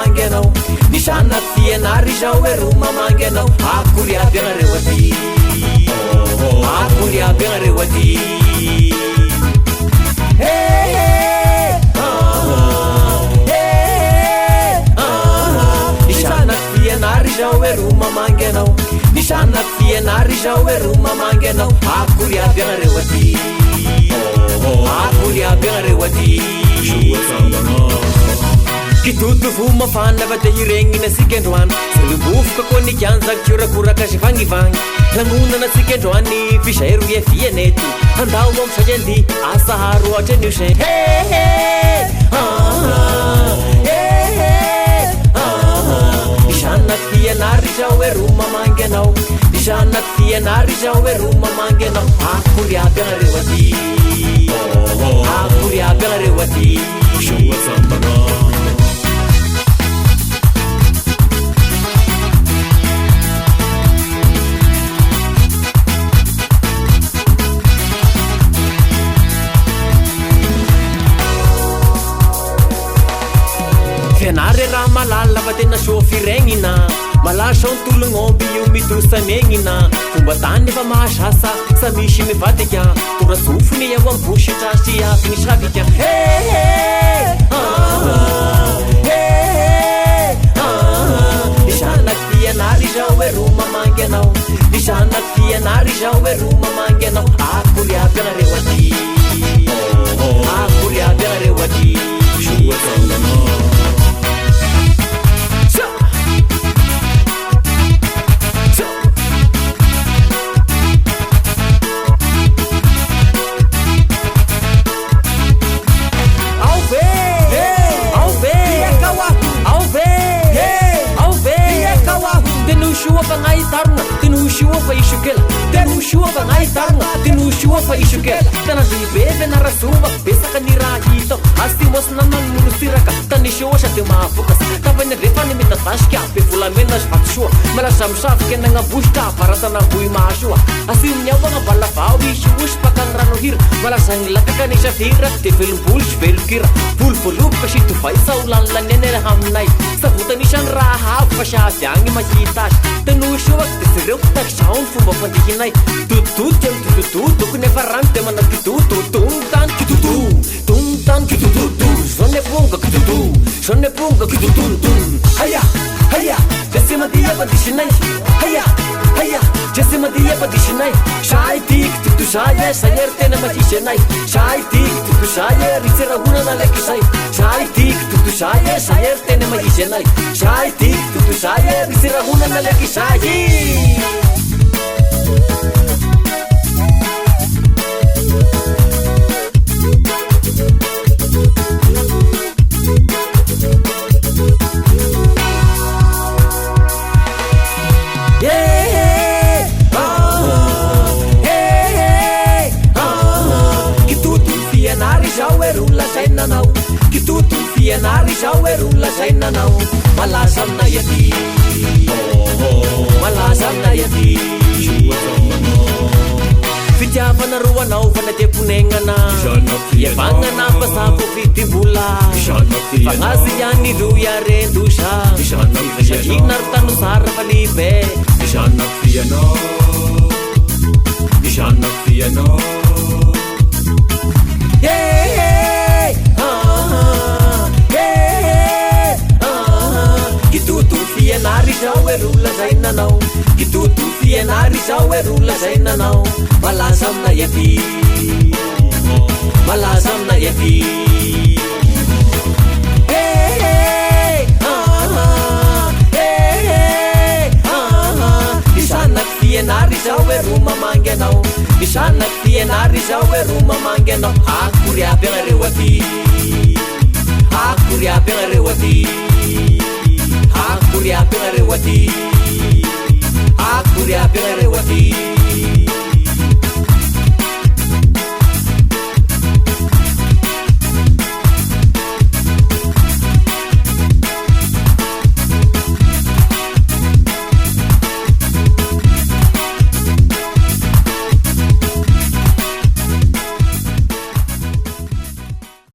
mamangy anao ny Zanak'i Fianar izao hoe ro mamangy anao akory aby agnareo aty akory aby agnareo aty ny Zanak'i Fianar izao hoe ro mamangy anao ny Zanak'i Fianar izao hoe ro mamangy anao akory aby agnareo aty akory aby agnareo aty kitoto vo mafana fa te hiregnina sika androany zalobofoka koa ny kianjaka kiorakoraka sy vagnivagny lanonana sika androany fisairo iavianeto andao amsay andy asaharo ohatra anio say ny Zanak'i Fianar izao hoe ro mamangy anao ny Zanak'i Fianar izao hoe ro mamangy anao akory aby agnareo aty akory aby agnareo aty Fianar raha malala fa tena soa firegnina malasa antolognomby io midosamegnina fomba tany efa mahasasa sa misy mivadika tora sofony eo ambosy trasy afy ny savika ny Zanak'i Fianar izao hoe ro mamangy anao ny Zanak'i Fianar izao hoe ro mamangy anao akory aby agnareo aty akory aby agnareo aty Tinushua fa ishukela Tinushua fa ngaitarna Tinushua fa ishukela Tana zibebe na rasuma Besaka ni rahito Asti mos naman murusiraka Tanishua siya timafukas Tapanya refani mitatashkia Pefulamena shpatshua Mala samsaf kena nga bushka Parata na hui maashua Asti mnyawa nga balafao Ishuush pakang ranohir Mala sanglaka ka ni shafira Tefilum pulsh velukira Pulpulup ka shitu faisa ulan lanene hamnay Sabutan ni siyang raha Pasyasyang imahitash Tinushua tisireu Taksaon fumba pandihinay Tutut yang tutut Dukune farante manag kitutu Tungtan kitutu Tungtan kitutu Sonne punga kitutu Sonne punga kitutun Haya haya Jesse madia padishinay Haya haya Jesse madia padishinay Shai tik tutu shaya Sayer tena mahishinay Shai tik tutu shaya TSIRAHONANA lekisay Shai tik tutu shaya Sayer tena mahishinay Shai tik tutu shaya TSIRAHONANA lekisay Kitutu Fianar izao hoe ro lazainanao malaza aminay aty malaza aminay aty fitiavana ro anao fanateponegnana iavanana pasako fitimbola fagnazy ihany ro iarendosha sakina ro tano sara falibe Zanak'i Fianar Kitutu Fianar izao hoe ro lazainanao Kitutu Fianar izao hoe ro lazainanao malaza aminay aty malaza aminay aty ny Zanak'i Fianar izao hoe ro mamangy anao ny Zanak'i Fianar izao hoe ro mamangy anao akory aby agnareo aty akory aby agnareo aty akory aby agnareo aty